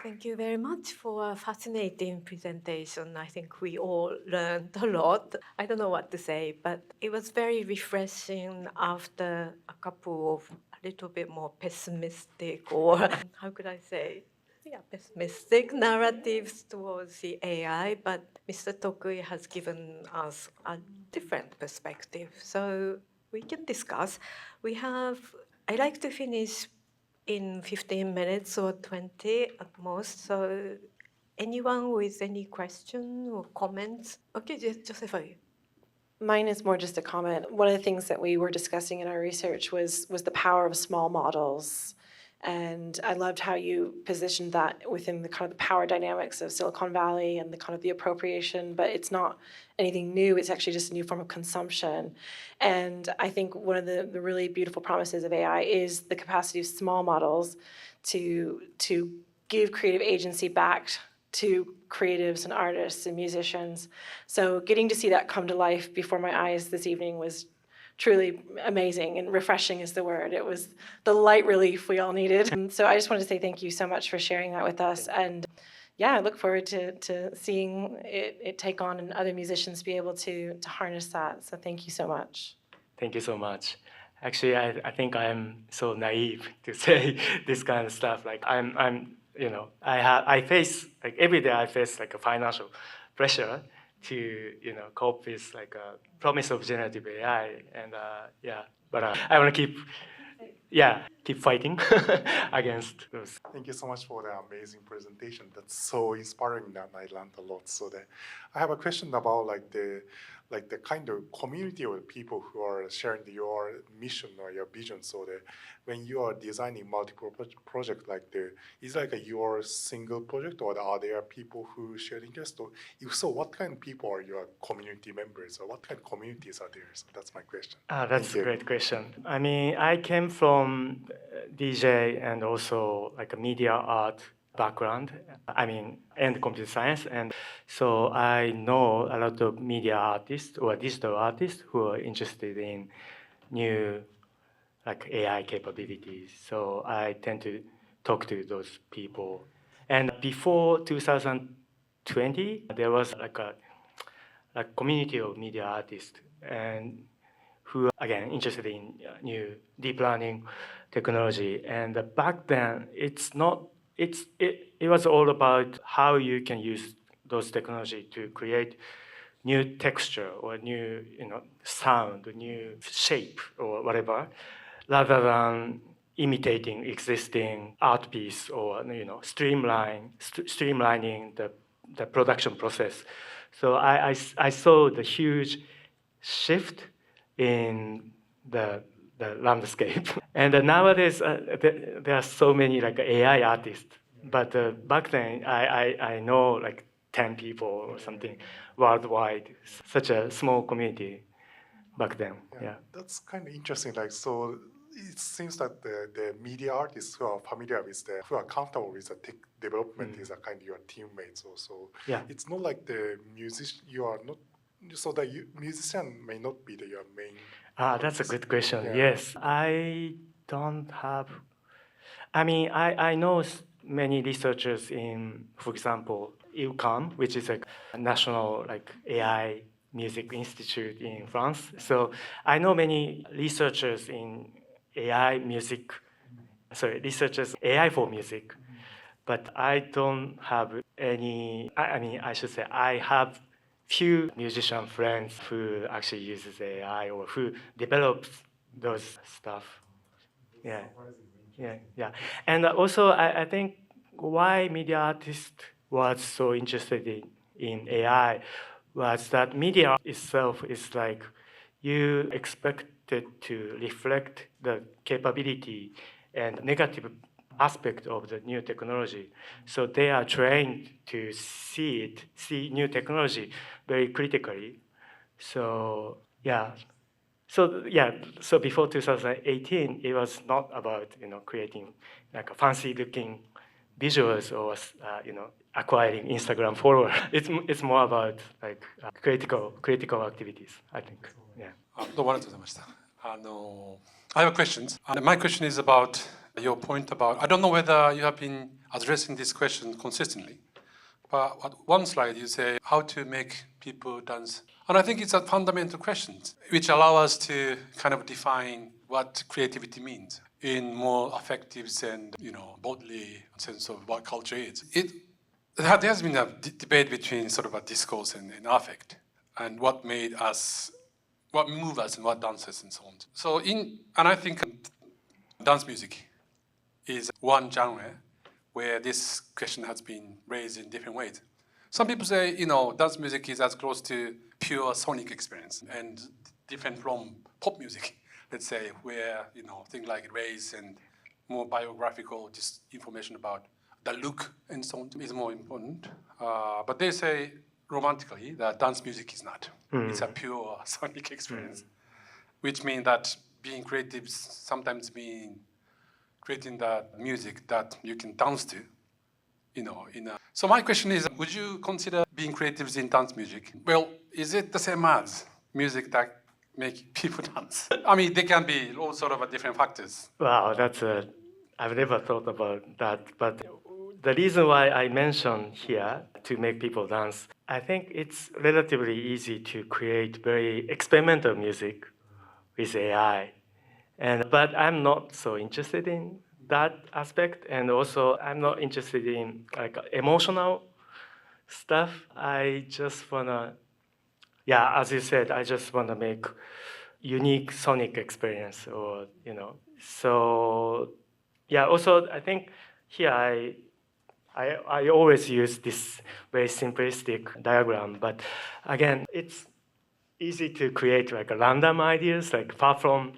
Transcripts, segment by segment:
Thank you very much for a fascinating presentation. I think we all learned a lot. I don't know what to say, but it was very refreshing after a couple of a little bit more pessimistic, or how could I say, pessimistic narratives towards the AI. But Mr. Tokui has given us a different perspective. So we can discuss. I like to finish in 15 minutes or 20 at most. So anyone with any question or comments? Okay, Joseph. Mine is more just a comment. One of the things that we were discussing in our research was the power of small models. And I loved how you positioned that within the kind of the power dynamics of Silicon Valley and the kind of the appropriation, but it's not anything new. It's actually just a new form of consumption. And I think one of the really beautiful promises of AI is the capacity of small models to give creative agency back to creatives and artists and musicians. So getting to see that come to life before my eyes this evening was truly amazing, and refreshing is the word. It was the light relief we all needed. And so I just wanted to say thank you so much for sharing that with us. And yeah, I look forward to seeing it take on and other musicians be able to harness that. So thank you so much. Thank you so much. Actually, I think I'm so naive to say this kind of stuff. Like I face, like every day I face like a financial pressure to cope with like a promise of generative AI, and but I want to keep fighting against those. Thank you so much for the amazing presentation. That's so inspiring that I learned a lot. So I have a question about like the kind of community of people who are sharing your mission or your vision. So that when you are designing multiple projects is it like your single project, or are there people who share interest? Or if so, what kind of people are your community members, or what kind of communities are there? So that's my question. That's a great question. I mean, I came from DJ and also like a media art background, and computer science. And so I know a lot of media artists or digital artists who are interested in new like AI capabilities. So I tend to talk to those people. And before 2020, there was like a community of media artists and who are, again, interested in new deep learning technology. And back then, it was all about how you can use those technology to create new texture or new sound, new shape or whatever, rather than imitating existing art piece or streamlining the production process. So I saw the huge shift in the landscape. And nowadays, there are so many like AI artists. But back then, I know like 10 people or something worldwide. Such a small community back then. Yeah. That's kind of interesting. Like, so it seems that the media artists who are familiar with who are comfortable with the tech development is a kind of your teammates also. Yeah. It's not like the musician, you are not, so the musician may not be your main. That's a good question. Yeah. Yes, I don't have. I mean, I know many researchers in, for example, ILCAM, which is a national like AI music institute in France. So I know many researchers in AI for music, but I don't have any. I should say I have few musician friends who actually uses AI or who develops those stuff. Yeah. And also, I think why media artist was so interested in AI was that media itself is like you expect it to reflect the capability and negative aspect of the new technology. So they are trained to see new technology very critically. So so before 2018, it was not about creating like a fancy-looking visuals or acquiring Instagram followers. It's more about like critical activities, I think. Yeah. どうもありがとうございました。I have a question. My question is about your point about, I don't know whether you have been addressing this question consistently, but at one slide you say how to make people dance. And I think it's a fundamental question which allow us to kind of define what creativity means in more effective and, boldly sense of what culture is. There has been a debate between sort of a discourse and affect, and what moved us and what dances and so on. And I think dance music is one genre where this question has been raised in different ways. Some people say, dance music is as close to pure sonic experience and different from pop music, let's say, where, things like race and more biographical just information about the look and so on is more important. But they say romantically that dance music is not. It's a pure sonic experience, which means that being creative sometimes means creating that music that you can dance to, So my question is, would you consider being creative in dance music? Well, is it the same as music that make people dance? I mean, they can be all sort of different factors. Wow, I've never thought about that. But the reason why I mentioned here to make people dance, I think it's relatively easy to create very experimental music with AI. But I'm not so interested in that aspect, and also I'm not interested in emotional stuff. I just wanna, as you said, I just wanna make unique sonic experience, or So also I think here I always use this very simplistic diagram, but again, it's easy to create random ideas, far from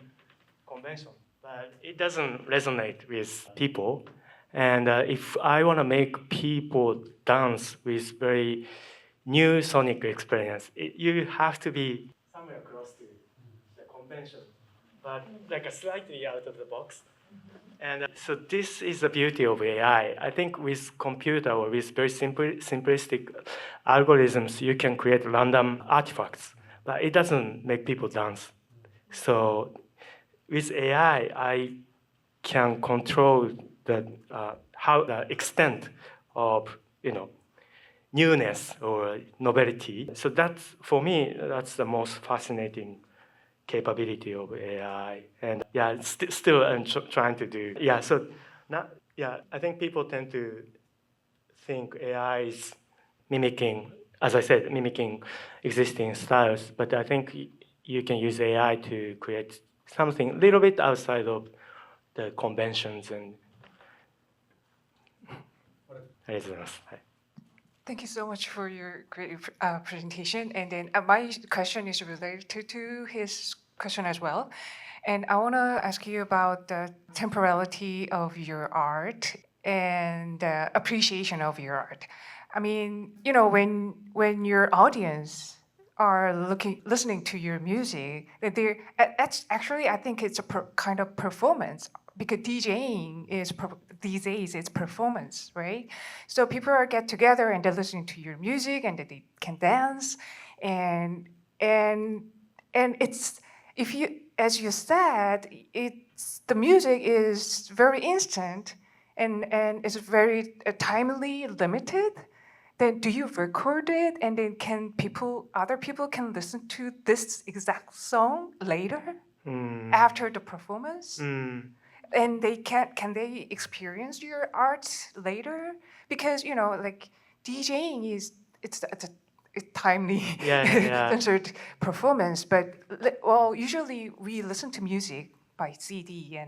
convention, but it doesn't resonate with people. And if I want to make people dance with very new sonic experience, you have to be somewhere close to the convention, but slightly out of the box. And so this is the beauty of AI. I think with computer or with very simplistic algorithms, you can create random artifacts, but it doesn't make people dance. So with AI, I can control how the extent of newness or novelty. So for me, that's the most fascinating capability of AI. And still I'm trying to do. I think people tend to think AI is mimicking, as I said, mimicking existing styles. But I think you can use AI to create something a little bit outside of the conventions. And Thank you so much for your great presentation. And then my question is related to his question as well. And I want to ask you about the temporality of your art and appreciation of your art. I mean, when your audience are listening to your music, that's actually, I think it's a kind of performance, because DJing is these days it's performance, right? So people get together and they're listening to your music and they can dance, and it's, if you, as you said, the music is very instant and it's very timely limited. Then do you record it, and then other people can listen to this exact song later after the performance? And can they experience your art later? Because DJing it's a timely concert performance, but usually we listen to music by CD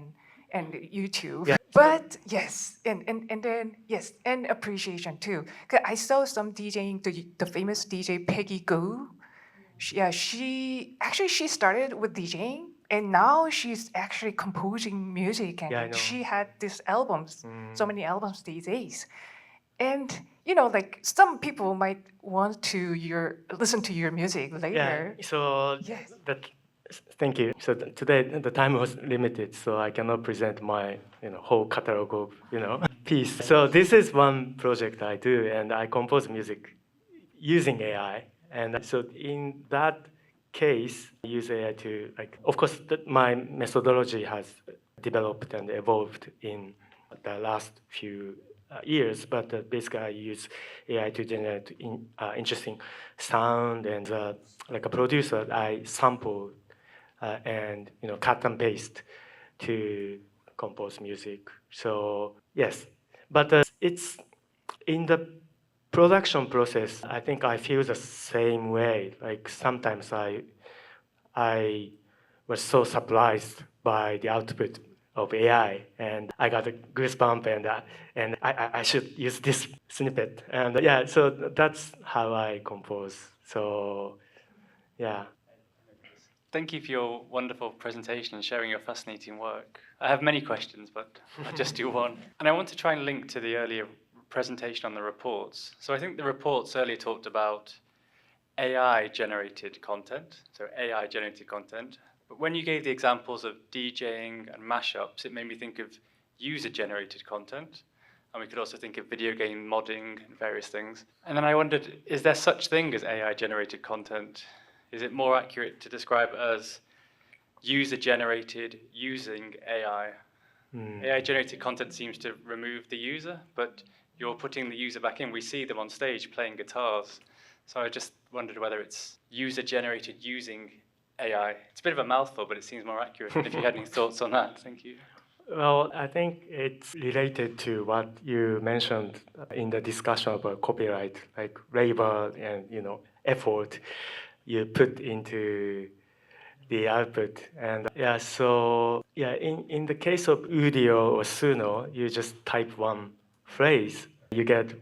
and YouTube. Yeah. But yes, and then yes, and appreciation too. 'Cause I saw some DJing, the famous DJ Peggy Gou. She started with DJing, and now she's actually composing music, and she had these albums, so many albums these days. And some people might want to listen to your music later. Yeah. So yes. Thank you. So today the time was limited, so I cannot present my whole catalog of piece. So this is one project I do, and I compose music using AI. And so in that case, I use AI to of course my methodology has developed and evolved in the last few years. But basically, I use AI to generate interesting sound, and like a producer, I sample and cut and paste to compose music. So yes, but it's in the production process. I think I feel the same way. Like sometimes I was so surprised by the output of AI, and I got a goosebump, and I should use this snippet, and yeah, so that's how I compose. So yeah. Thank you for your wonderful presentation and sharing your fascinating work. I have many questions, but I'll just do one. And I want to try and link to the earlier presentation on the reports. So I think the reports earlier talked about AI-generated content, so AI-generated content. But when you gave the examples of DJing and mashups, it made me think of user-generated content. And we could also think of video game modding and various things. And then I wondered, is there such thing as AI-generated content? Is it more accurate to describe it as user-generated using AI? AI-generated content seems to remove the user, but you're putting the user back in. We see them on stage playing guitars. So I just wondered whether it's user-generated using AI. It's a bit of a mouthful, but it seems more accurate. If you had any thoughts on that, thank you. Well, I think it's related to what you mentioned in the discussion about copyright, like labor and effort you put into the output. And yeah, so yeah, in the case of Udio or Suno, you just type one phrase, you get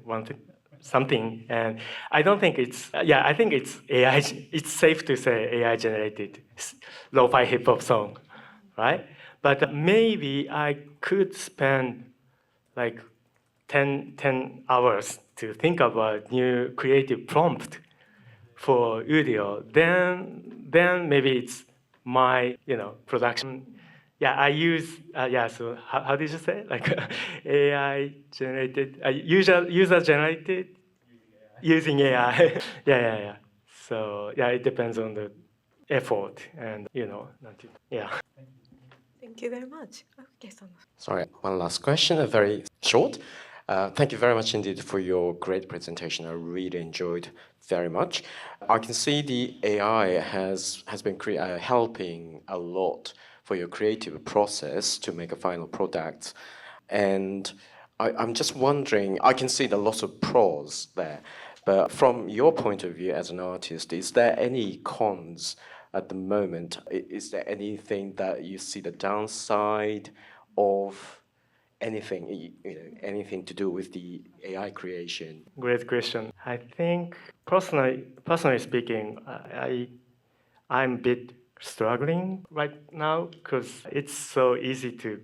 something, and I don't think it's I think it's AI. It's safe to say AI generated lo-fi hip hop song, right? But maybe I could spend like 10 hours to think about new creative prompt for Udio. Then maybe it's my production. Yeah, I use So how did you say, like AI generated, user generated using AI. yeah. So yeah, it depends on the effort and yeah. Thank you very much. Okay, so Sorry, one last question, very short. Thank you very much indeed for your great presentation. I really enjoyed very much. I can see the AI has been helping a lot for your creative process to make a final product. And I'm just wondering, I can see the lots of pros there, but from your point of view as an artist, is there any cons at the moment? Is there anything that you see the downside of anything, anything to do with the AI creation? Great question. I think personally speaking, I'm a bit struggling right now because it's so easy to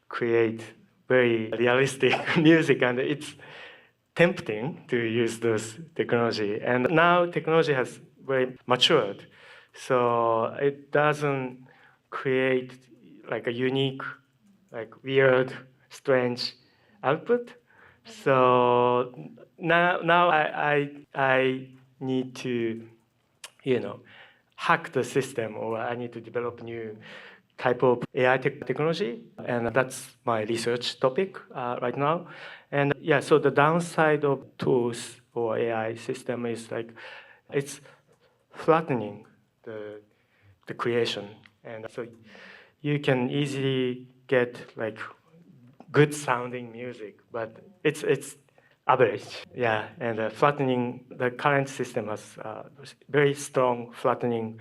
create very realistic music, and it's tempting to use this technology. And now technology has very matured, so it doesn't create like a unique, like weird, strange output. So now I need to hack the system, or I need to develop new type of AI technology, and that's my research topic right now. And yeah, so the downside of tools or AI system is like it's flattening the creation, and so you can easily get like good sounding music, but it's average. Yeah, and flattening, the current system has very strong flattening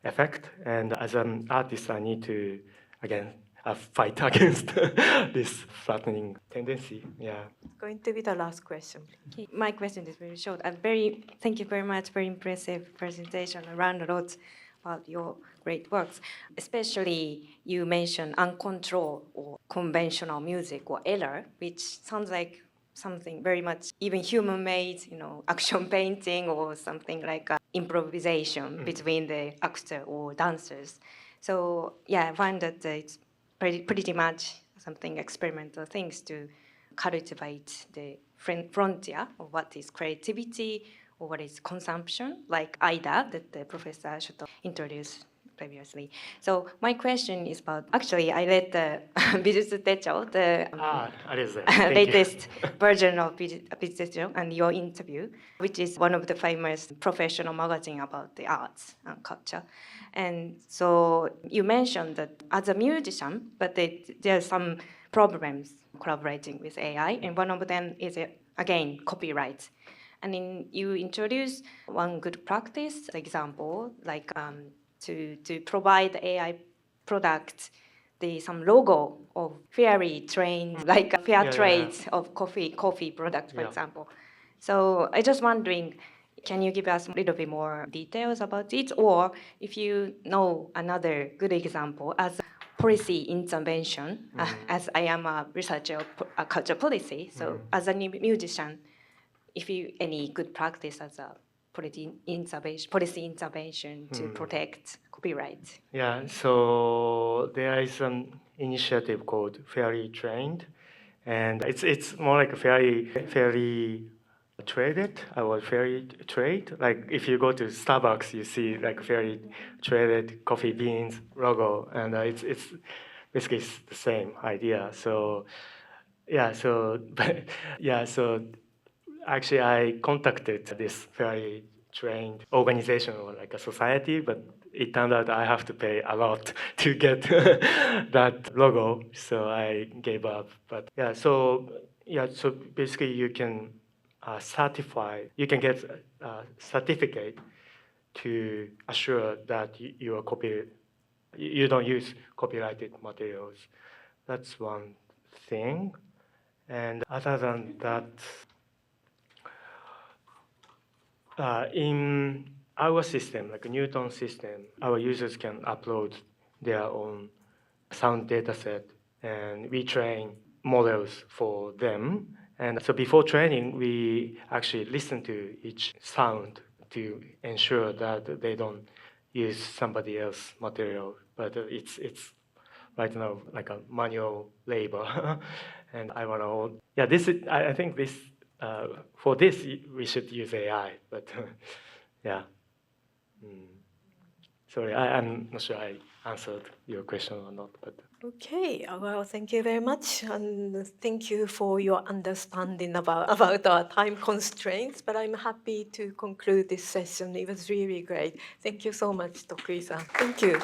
effect, and as an artist I need to again fight against this flattening tendency. Yeah. going to be the last question. Okay, my question is very short. Thank you very much. Very impressive presentation. I learned a lot about your great works. Especially you mentioned uncontrolled or conventional music or error, which sounds like something very much even human-made, action painting or something like improvisation between the actor or dancers. So yeah, I find that it's pretty much something experimental things to cultivate the frontier of what is creativity or what is consumption, like IDA that the Professor should introduce previously. So my question is about, actually I read the 美術手帳, the ありがとうございます。latest version of 美術手帳 and your interview, which is one of the famous professional magazine about the arts and culture. And so you mentioned that as a musician, but there are some problems collaborating with AI, and one of them is, again, copyright. And then you introduce one good practice example, like to provide the AI product some logo of fairly trained, like fair trade of coffee product, for example. So I just wondering, can you give us a little bit more details about it? Or if you know another good example as policy intervention, as I am a researcher of cultural policy, so as a musician, if you any good practice as a policy intervention to protect copyright. Yeah, so there is an initiative called Fairly Trained, and it's more like a fairly traded or fairly trade. Like if you go to Starbucks, you see like fairly traded coffee beans logo, and it's basically the same idea. So actually I contacted this fairly trained organization or like a society, but it turned out I have to pay a lot to get that logo, so I gave up. But so basically you can get a certificate to assure that you don't use copyrighted materials. That's one thing. And other than that, in our system, like a Newton system, our users can upload their own sound data set, and we train models for them. And so before training, we actually listen to each sound to ensure that they don't use somebody else's material. But it's right now like a manual labor. And I want to, I think this, for this, we should use AI, but sorry, I'm not sure I answered your question or not. But Okay, well, thank you very much, and thank you for your understanding about our time constraints, but I'm happy to conclude this session. It was really great. Thank you so much, Tokui-san. Thank you.